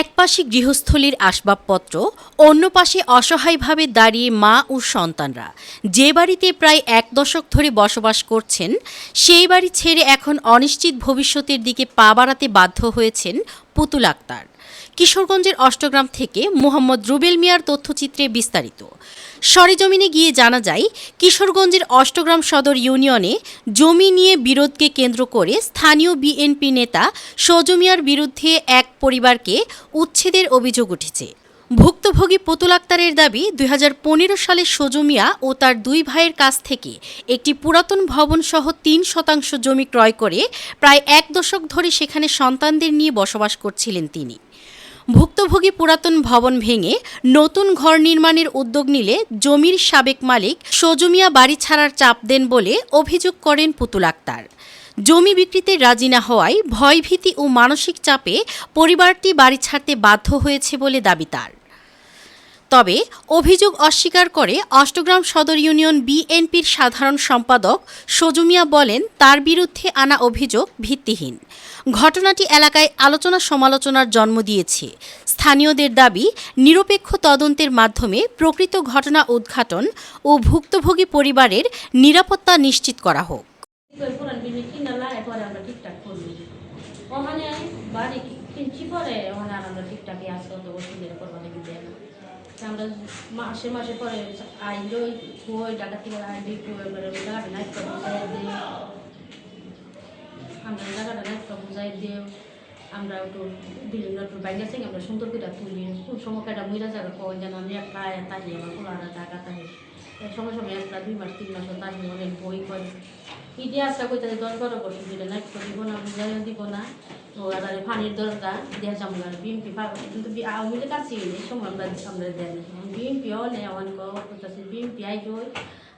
একপাশে গৃহস্থলীর আসবাবপত্র, অন্য পাশে অসহায়ভাবে দাঁড়িয়ে মা ও সন্তানরা। যে বাড়িতে প্রায় এক দশক ধরে বসবাস করছেন, সেই বাড়ি ছেড়ে এখন অনিশ্চিত ভবিষ্যতের দিকে পা বাড়াতে বাধ্য হয়েছেন পুতুল আক্তার। কিশোরগঞ্জের অষ্টগ্রাম থেকে মোহাম্মদ রুবেল মিয়ার তথ্যচিত্রে বিস্তারিত। সরেজমিনে গিয়ে জানা যায়, কিশোরগঞ্জের অষ্টগ্রাম সদর ইউনিয়নে জমি নিয়ে বিরোধকে কেন্দ্র করে স্থানীয় বিএনপি নেতা সজু মিয়ার বিরুদ্ধে এক পরিবারকে উচ্ছেদের অভিযোগ উঠেছে। ভুক্তভোগী পুতুল আক্তারের দাবি, ২০১৫ সালে সজু মিয়া ও তার দুই ভাইয়ের কাছ থেকে একটি পুরাতন ভবনসহ ৩% জমি ক্রয় করে প্রায় এক দশক ধরে সেখানে সন্তানদের নিয়ে বসবাস করছিলেন তিনি। ভুক্তভোগী পুরাতন ভবন ভেঙে নতুন ঘর নির্মাণের উদ্যোগ নিলে জমির সাবেক মালিক সজু মিয়া বাড়ি ছাড়ার চাপ দেন বলে অভিযোগ করেন পুতুল আক্তার। জমি বিক্রিতে রাজি না হওয়ায় ভয়ভীতি ও মানসিক চাপে পরিবারটি বাড়ি ছাড়তে বাধ্য হয়েছে বলে দাবি তার। তবে অভিযোগ অস্বীকার করে অষ্টগ্রাম সদর ইউনিয়ন বিএনপির সাধারণ সম্পাদক সজু মিয়া বলেন, তার বিরুদ্ধে আনা অভিযোগ ভিত্তিহীন। ঘটনাটি এলাকায় আলোচনা সমালোচনার জন্ম দিয়েছে। স্থানীয়দের দাবি, নিরপেক্ষ তদন্তের মাধ্যমে প্রকৃত ঘটনা উদ্ঘাটন ও ভুক্তভোগী পরিবারের নিরাপত্তা নিশ্চিত করা হোক। আমরা মাসে মাসে পরে আইলই কই টাকা থেকে আইলি টাকাটা নাইট বুঝাই দিয়ে আমরা টাকাটা নাইট বুঝাই দিয়ে আমরা একটু বিভিন্ন একটু বাইরে থেকে আমরা সুন্দর করে তুলি। কোন সময় একটা মহিলা জায়গা কয় যেন আমি একটা তাই আমার কোনো টাকা তাই সময় সময় একটা 2 মাস 3 মাস তাই অনেক বই করে ইডি আশা করতে 10-12 বছর দিলে নাইট দিব না বুঝাইও দিব না। তো আর পানির দরকার দেওয়া যাবো না বিএমপি পাবো, কিন্তু আওয়ামী লীগ আছে এই সময় আমরা দেন বিএমপিও নেই আমার করতেছে বিএমপি আইজই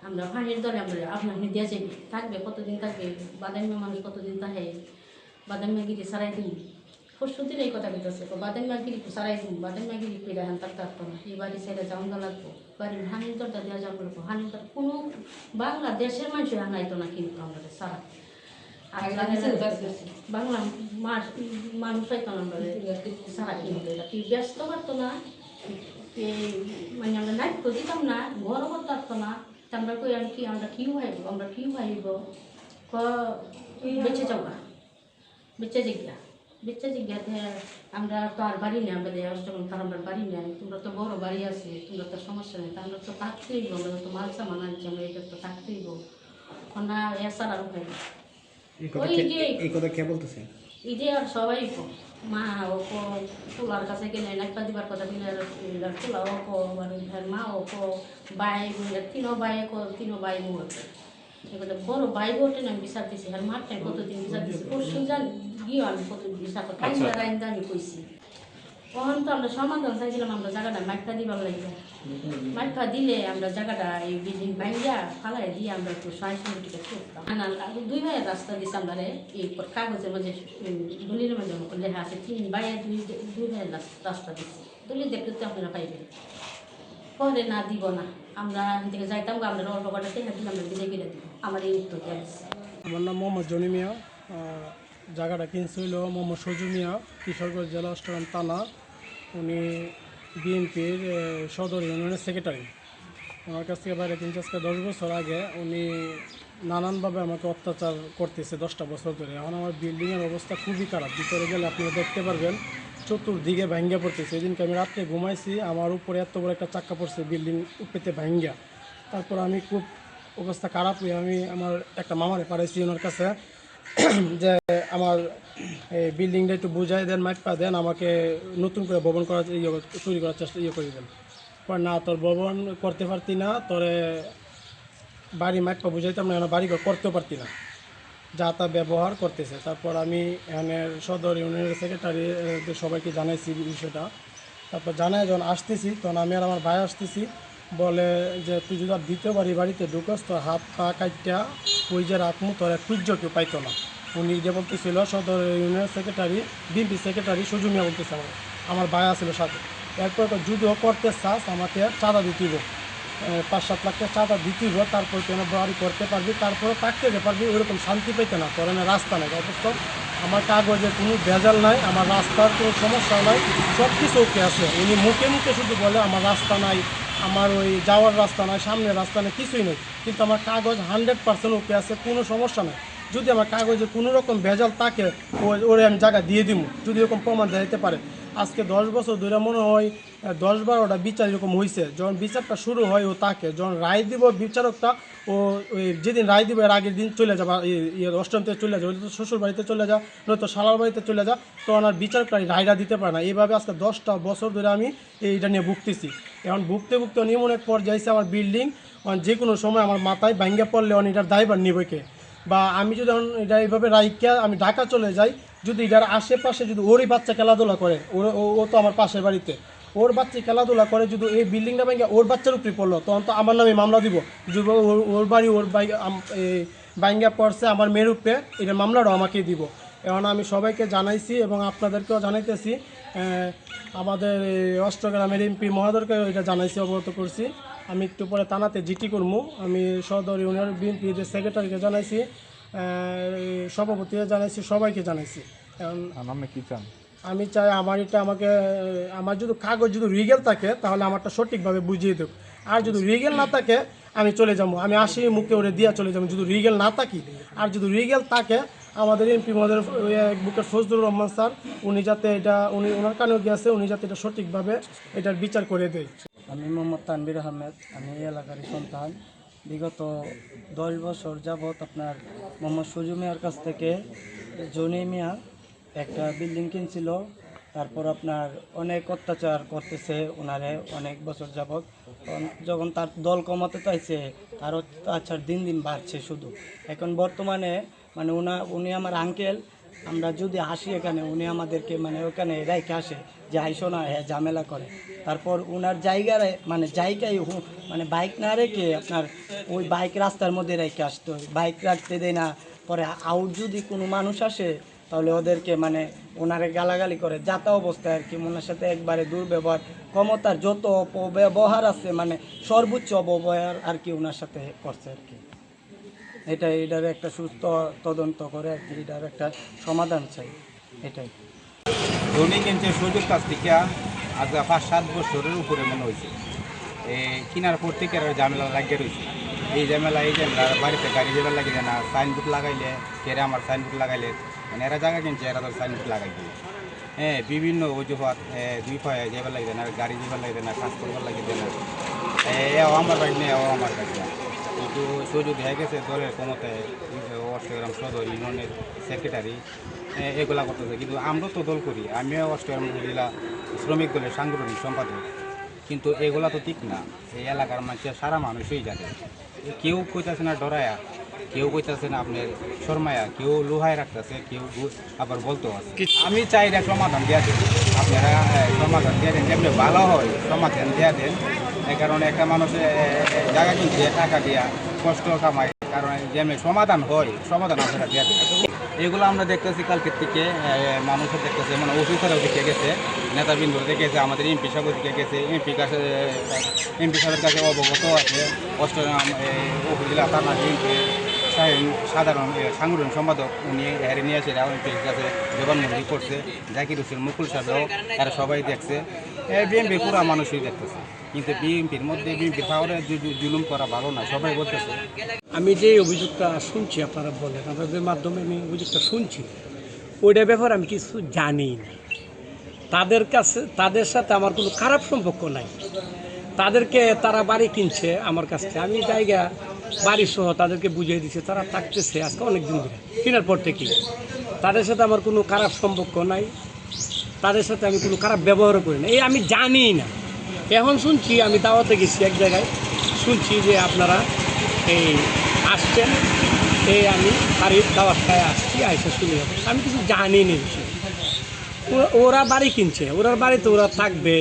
আমরা পানির দরে আমরা আপনার দেওয়া যাবে থাকবে কতদিন থাকবে বাদামি মানুষ কতদিন থাকে বাদামিগিরি সারাই দিন পরশু দিন এই কথা বলতেছে বাদামিগিরি সারাই দিন বাদামিগিরি পেলে হান থাকতে পারতো না এই বাড়ি ছেড়ে যাওয়া লাগবো বাড়ির হানির দরটা দেওয়া যাবো লাগবো হানির দর কোনো বাংলাদেশের মানুষের হানাইতো না কিন্তু আমরা সারা বাংলা মানুষ পাইতো না আমরা সারা কিনতে ব্যস্ত পারতো না মানে আমরা নাইট দিতাম না ঘরও করতে পারতো না আমরা কই আর কি আমরা কিউ হাইব আমরা কিউ হাইব বেঁচে যাওয়া বেঁচে জিজ্ঞাতে আমরা তো আর বাড়ি নেই আমাদের অষ্টম তার আমরা বাড়ি নেই তোমরা তো বড় বাড়ি আছে তোমরা তো সমস্যা নেই আমরা তো থাকতেই আমরা তো মাল সামান আনছি আমরা এটা তো থাকতেই না এসার আর উপায় এই কথা কে বলতেছে এই যে আর সবাই মা ও তোলার কাছে গেলে নাইপা দিবার কথা দিলে তোলা ও মা ও বাই তিনও বাই এগুলো বড় বাই বোটে আমি বিচার দিছি আর মাঠটায় কতদিন বিচার দিছি পরশু যান গিয়েও আমি কতদিন বিচার করতে আমি কইছি তখন তো আমরা সমাধান চাইছিলাম আমরা জায়গাটা মাঠটা দিবার লাগবে মাঠটা দিলে আমরা জায়গাটা এই বিল্ডিং ভাঙ্গিয়া ফালাই দিয়ে আমরা একটু সহায়সমিতিটা করতাম 2 ভাইয়ের রাস্তা দিছি আমরা এই কাগজের মাঝে দলিলের মাঝে লেখা আছে 3 ভাইয়ের 2 ভাইয়ের রাস্তা দিচ্ছি দলিল দেখতে তো আপনারা পাইবেন পরে না দিব না আমরা থেকে যাইতাম আমরা অল্প কটা টেকা দিলে আমরা বিদায় করে দিব আমার এই উত্তর দেওয়া আমার নাম মোহাম্মদ জনি মিয়া। জায়গাটা কিনছিল মোহাম্মদ সজু মিয়া, কিশোরগঞ্জ জেলা অষ্টগ্রাম থানা। উনি বিএনপির সদর ইউনিয়নের সেক্রেটারি। আমার কাছ থেকে বাইরে কিনছে আজকে 10 বছর আগে। উনি নানানভাবে আমাকে অত্যাচার করতেছে 10টা বছর ধরে। এখন আমার বিল্ডিংয়ের অবস্থা খুবই খারাপ, ভিতরে গেলে আপনারা দেখতে পারবেন চতুর্দিকে ভাঙ্গা পড়তেছে। এদিনকে আমি রাত্রে ঘুমাইছি, আমার উপরে এত বড় একটা চাক্কা পড়ছে বিল্ডিং উপরেতে ভাঙ্গা। তারপর আমি খুব অবস্থা খারাপ হয়ে আমি আমার একটা মামারে পাঠাইছি ওনার কাছে যে আমার এই বিল্ডিংটা একটু বুঝাই দেন, মাইপা দেন, আমাকে নতুন করে ভবন করার তৈরি করার চেষ্টা করে দেন। পর না তোর ভবন করতে পারতি না, তোরে বাড়ি মাইপা বুঝাইতাম না, বাড়ি করতেও পারতি না, যা তা ব্যবহার করতেছে। তারপর আমি এখানে সদর ইউনিয়নের সেক্রেটারি সবাইকে জানাইছি বিষয়টা। তারপর জানাই যখন আসতেছি তখন আমি আর আমার ভাই আসতেছি, বলে যে তুই যদি দ্বিতীয় বাড়িতে ঢুকস তোর হাত পা কাইটা ওই যে রাখমু তোর খুঁজ কেউ পাইতো না। উনি যে বলতেছিল সদর ইউনিয়নের সেক্রেটারি বিএনপি সেক্রেটারি সজু মিয়া বলতেছে আমার ভাই আসছিল সাথে। এরপর যদিও করতে চাস আমাকে চাঁদা দিতেইব, 5-7 লাখ টাকা চাঁদা দিতেইব, তারপর কেন বাড়ি করতে পারবি, তারপরে থাকতে পারবি, ওইরকম শান্তি পেতে না তোর রাস্তা নেই। অথচ আমার কাগজে কোনো ভেজাল নাই, আমার রাস্তার কোনো সমস্যা নাই, সব কিছু ওকে আছে। উনি মুখে মুখে শুধু বলে আমার রাস্তা নাই, আমার ওই যাওয়ার রাস্তা নাই, সামনের রাস্তা নেই, কিছুই নেই। কিন্তু আমার কাগজ 100% ওকে আছে, কোনো সমস্যা নাই। যদি আমার কাগজে কোনো রকম ভেজাল থাকে ওরে আমি জায়গা দিয়ে দিব, যদি এরকম প্রমাণ দিতে পারে। আজকে 10 বছর ধরে মনে হয় 10-12টা বিচার এরকম হয়েছে। যখন বিচারটা শুরু হয় ও তাকে যখন রায় দিব বিচারকটা, ও ওই যেদিন রায় দিব এর আগের দিন চলে যাবা, অষ্টম থেকে চলে যাবে, শ্বশুর বাড়িতে চলে যা, নয়তো শালার বাড়িতে চলে যা, তখন আর বিচারকটা রায়টা দিতে পারে না। এইভাবে আজকে 10টা বছর ধরে আমি এইটা নিয়ে ভুগতেছি। এখন ভুগতে ভুগতে এমন এক পর্যায়ে আছে আমার বিল্ডিং যে কোনো সময় আমার মাথায় ভাঙ্গা পড়লে এটার দায়ভার নিবে কে? বা আমি যদি এটা এইভাবে রাইকা আমি ঢাকা চলে যাই, যদি এটার আশেপাশে যদি ওরই বাচ্চা খেলাধুলা করে, ও তো আমার পাশের বাড়িতে, ওর বাচ্চা খেলাধুলা করে, যদি এই বিল্ডিংটা ভেঙে ওর বাচ্চার উপরে পড়লো, তখন তো আমার নামে মামলা দিব। যদি ওর বাড়ি ওর ভাঙ্গা পড়ছে আমার মেয়ের উপরে, এটা মামলাটাও আমাকেই দিব। এখন আমি সবাইকে জানাইছি এবং আপনাদেরকেও জানাইতেছি, আমাদের অষ্টগ্রামের এমপি মহোদয়কে এটা জানাইছি, অবগত করছি। আমি একটু পরে থানাতে জিটি করবো। আমি সদর ইউনিয়ন বিএনপির সেক্রেটারিকে জানাইছি, সভাপতিকে জানাইছি, সবাইকে জানাইছি। এখন আপনি কি চান? আমি চাই আমার যদি কাগজ যদি রিগেল থাকে তাহলে আমারটা সঠিকভাবে বুঝিয়ে দেব। আর যদি রিগেল না থাকে আমি চলে যাবো, আমি আসি মুখে ওরে দিয়া চলে যাবো যদি রিগেল না থাকি। আর যদি রিগেল থাকে আমাদের এমপি মহোদয় বুকের ফজলুর রহমান স্যার, উনি যাতে ওনার কানেও গিয়েছে, উনি যাতে এটা সঠিকভাবে এটার বিচার করে দেয়। আমি মোহাম্মদ তানবির আহমেদ, আমি এই এলাকারই সন্তান। বিগত 10 বছর যাবৎ আপনার মোহাম্মদ সুজু মিয়ার কাছ থেকে জনি মিয়া একটা বিল্ডিং কিনছিল। তারপর আপনার অনেক অত্যাচার করতেছে ওনারে অনেক বছর যাবৎ। যখন তার দল কমাতে চাইছে তার অত্যাচার দিন দিন বাড়ছে শুধু। এখন বর্তমানে মানে উনি আমার আঙ্কেল, আমরা যদি আসি এখানে উনি আমাদেরকে মানে ওখানে রেখে আসে যে আইসো না, হ্যাঁ ঝামেলা করে। তারপর ওনার জায়গায় মানে বাইক না রেখে আপনার ওই বাইক রাস্তার মধ্যে রেখে আসতে হয়, বাইক রাখতে দেয় না। পরে আউট যদি কোনো মানুষ আসে তাহলে ওদেরকে মানে ওনারে গালাগালি করে, যাতা অবস্থায় আর কি। ওনার সাথে একবারে দুর্ব্যবহার, ক্ষমতার যত অপব্যবহার আছে মানে সর্বোচ্চ অপব্যবহার আর কি ওনার সাথে করছে আর কি। এটার একটা সুস্থ তদন্ত করে আর কি, এটার একটা সমাধান চাই, এটাই। জমি কিনছে সুযোগ কাছ থেকে আজ 5-7 বছরের উপরে মনে হয়েছে। কেনার পর থেকে ঝামেলা লাগিয়ে রয়েছে। এই ঝামেলা বাড়িতে গাড়ি যাবার লাগে না, সাইনবোর্ড লাগাইলে কেরা আমার সাইনবোর্ড লাগাইলে মানে এরা জায়গা কিনছে, এরা তো সাইনবোর্ড লাগাই দিয়ে বিভিন্ন অজুহাত, দুই পায়ে যাবার লাগে না, গাড়ি যাবার লাগে না, কাজ করবার লাগে না, এও আমার বাড়ি নেই, এও আমার বাড়ি না। কিন্তু সুযোগ হয়ে গেছে দলের ক্ষমতায়, অষ্টগ্রাম সদর ইউনিয়নের সেক্রেটারি এগুলা করতেছে। কিন্তু আমরা তো দল করি, আমিও অষ্টগ্রাম জেলা শ্রমিক দলের সাংগঠনিক সম্পাদক। কিন্তু এগুলা তো ঠিক না। এই এলাকার মানুষের সারা মানুষই জানে, কেউ কইতাছে না ডরায়া, কেউ কইতাছে না আপনার শর্মায়া, কেউ লোহায় রাখতেছে, কেউ আবার বলতেও আছে। আমি চাই এটা সমাধান দেওয়া দেন, আপনারা সমাধান দিয়ে দেন, যেমনি ভালো হয় সমাধান দেওয়া দেন। এই কারণে একটা মানুষের জায়গা কিনছে টাকা দিয়া কষ্ট কামায়, কারণ যেমনি সমাধান হয় সমাধান আপনারা দেওয়া দেন। এগুলো আমরা দেখতেছি কালকের থেকে মানুষের দেখতেছে, মানে অফিসারও দেখে গেছে, নেতাবৃন্দ দেখেছে, আমাদের এমপি সাহেব দেখে গেছে, এমপি সাহেবের কাছে অবগত আছে। অষ্টগ্রাম উপজেলা থানা বিএনপি সাধারণ সাংগঠনিক সম্পাদক উনি হেরে নিয়ে এসে এমপির কাছে জবানবন্দি করছে। জাকির হোসেন মুকুল সাহেবও এরা সবাই দেখছে, বিএনপির পুরা মানুষই দেখতেছে। কিন্তু বিএনপির মধ্যে বিএনপির পাওয়ারে জুলুম করা ভালো না, সবাই বলতেছে। আমি যে অভিযোগটা শুনছি, আপনারা বলেন, আপনাদের মাধ্যমে আমি অভিযোগটা শুনছি, ওইটার ব্যাপারে আমি কিছু জানি না। তাদের সাথে আমার কোনো খারাপ সম্পর্ক নাই। তারা বাড়ি কিনছে আমার কাছ থেকে, আমি জায়গা বাড়ি সহ তাদেরকে বুঝিয়ে দিচ্ছে, তারা থাকতেছে আজকে অনেক দিন ধরে কেনার পর থেকে। তাদের সাথে আমার কোনো খারাপ সম্পর্ক নাই, তাদের সাথে আমি কোনো খারাপ ব্যবহারও করি না, এই আমি জানি না। এখন শুনছি, আমি দাওয়াতে গেছি এক জায়গায়, শুনছি যে আপনারা এই আসছেন, এই আমি বাড়ির দাওয়াত খায় আসছি, আইসা শুনে যাবো। আমি কিছু জানি না বিষয়। ওরা বাড়ি কিনছে, ওরার বাড়িতে ওরা থাকবে,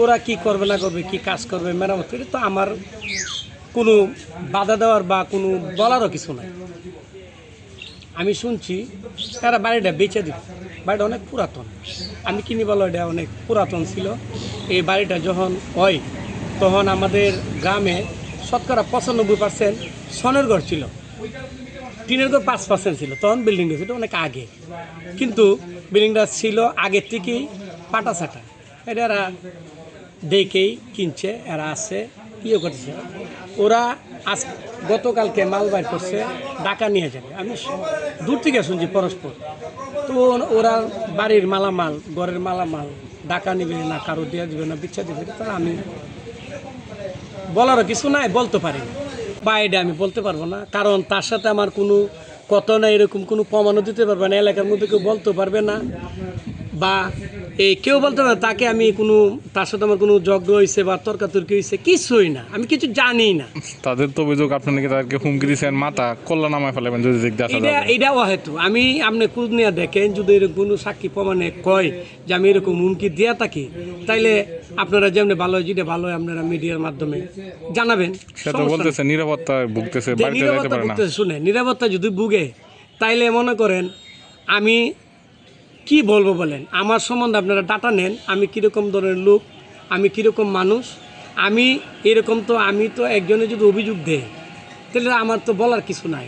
ওরা কি করবে না করবে, কি কাজ করবে, মেরামত করে, তো আমার কোনো বাধা দেওয়ার বা কোনো বলারও কিছু নাই। আমি শুনছি তারা বাড়িটা বেচে দিল, বাড়িটা অনেক পুরাতন, আমি কিনি বলো এটা অনেক পুরাতন ছিল। এই বাড়িটা যখন হয় তখন আমাদের গ্রামে শতকরা 95% সনের ঘর ছিল। টিনের ঘর 5% ছিল, তখন বিল্ডিং হয়েছে, এটা অনেক আগে, কিন্তু বিল্ডিংটা ছিল আগের থেকেই পাটা ছাটা। এটা এরা দেখেই কিনছে, এরা আছে ইয়ে করছে। ওরা আজ গতকালকে মাল বাইর করছে, ঢাকা নিয়ে যাবে। আমি দূর থেকে শুনছি পরস্পর। তো ওরা বাড়ির মালামাল, ঘরের মালামাল ঢাকা নেবে না, কারো দেওয়া দেবে না, বিচ্ছা দেবে, তারা আমি বলারও কিছু নাই, বলতে পারি না বা এটা আমি বলতে পারবো না, কারণ তার সাথে আমার কোনো কথা না, এরকম কোনো প্রমাণও দিতে পারবে না, এলাকার মধ্যে কেউ বলতে পারবে না, বা এই কেউ বলতে পারবে তাকে আমি কোনো, তার সাথে আমার কোনো ঝগড়া হয়েছে বা তর্কাতর্কি হয়েছে, কিছুই না, আমি কিছু জানি না। তাদের তো অভিযোগ আপনি নাকি তাদেরকে হুমকি দিয়েছেন, মাথা কল্লা নামায় ফেলাবেন যদি দেখতে আসা এটা যাবে। এটাও হয়তো আমি আপনি খোঁজ নিয়ে দেখেন, যদি এরকম কোনো সাক্ষী প্রমাণে কয় যে আমি এরকম হুমকি দেওয়া থাকি, তাইলে আপনারা যেমনি ভালো হয়, যেটা ভালো হয় আপনারা মিডিয়ার মাধ্যমে জানাবেন। সে তো বলতেছে নিরাপত্তা ভুগতেছে, বাড়িতে যেতে নিরাপত্তা পারে না। ভুগতেছে, শুনে নিরাপত্তা যদি ভুগে, তাইলে মনে করেন আমি কি বলবো বলেন, আমার সম্বন্ধে আপনারা ডাটা নেন, আমি কীরকম ধরনের লোক, আমি কীরকম মানুষ, আমি এরকম। তো আমি তো একজনে যদি অভিযোগ দেয়, তাহলে আমার তো বলার কিছু নাই।